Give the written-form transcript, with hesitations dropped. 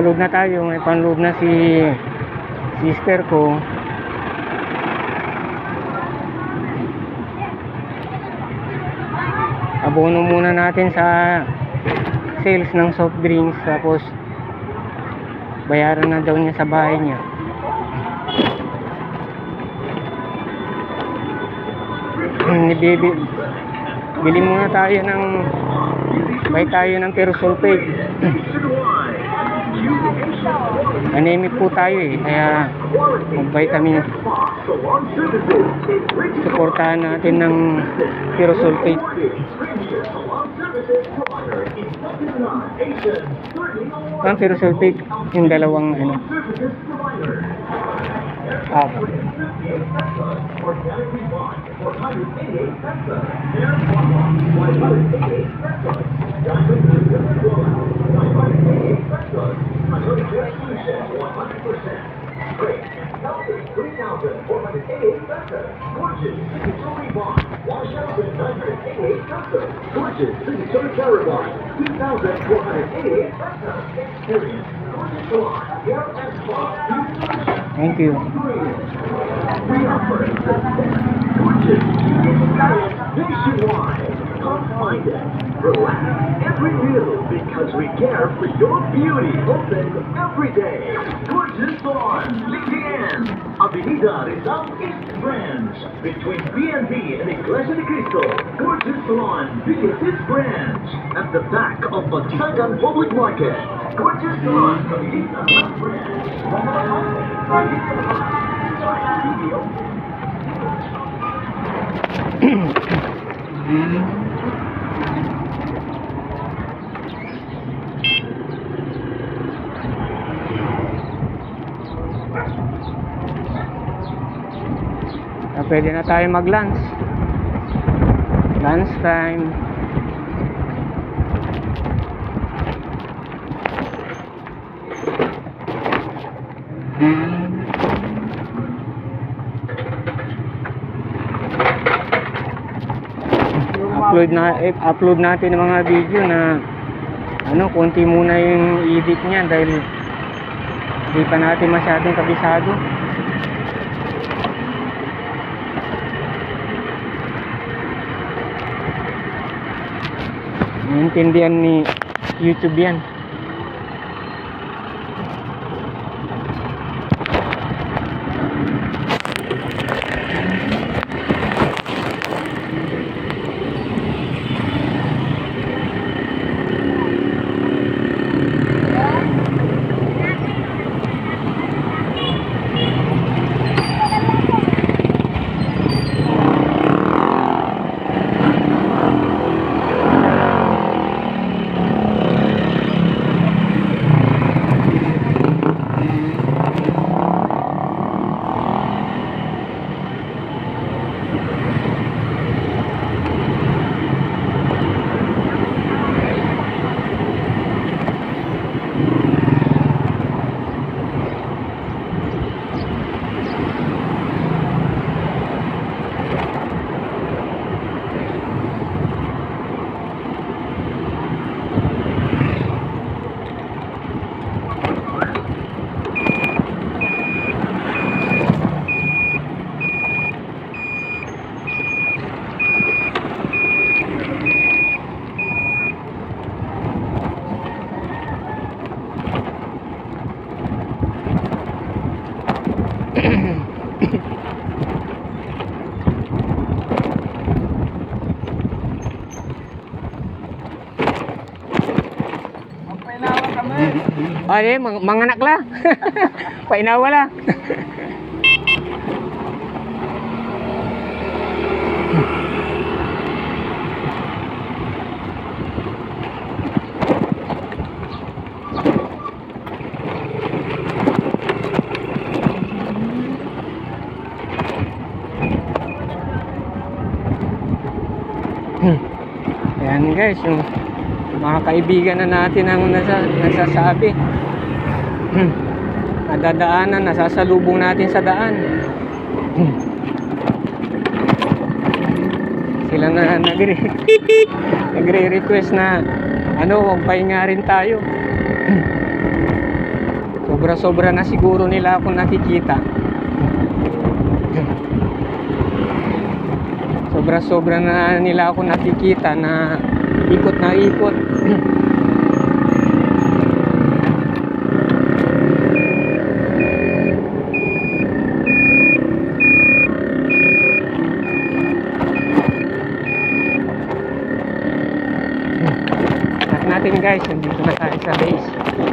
panload na tayo. May panload na si sister ko. Abono muna natin sa sales ng soft drinks, tapos bayaran na daw niya sa bahay niya. Bili muna tayo ng ferrosulfate. Anemic po tayo kaya mag-vitamin. Suportahan natin ng ferrosulfate. Ang ferrosulfate yung dalawang Thank you. Come find us. Relax every meal because we care for your beauty. Open every day. Gorgeous Salon, Lincoln, Avenida Rizal East Branch, between BNB and Iglesia de Cristo. Gorgeous Salon, East Branch, at the back of Batikan Public Market. Gorgeous Salon, Avenida West Branch. Pwede na tayo mag-lunch. Lunch time. Upload natin ng mga video na konti muna yung edit niya dahil hindi pa natin masyadong kabisado. Maintindihan ni YouTube yan. Ay, manganak lah. Painawa lah. Ayan guys, yung mga kaibigan na natin ang nasasabi. Nadadaanan, nasasalubong natin sa daan. Sila na nagre-request na huwag pahinga rin tayo. Sobra-sobra na siguro nila ako nakikita. Sobra-sobra na nila ako nakikita na ikot na ikot. Natin guys, nandito na tayo sa base.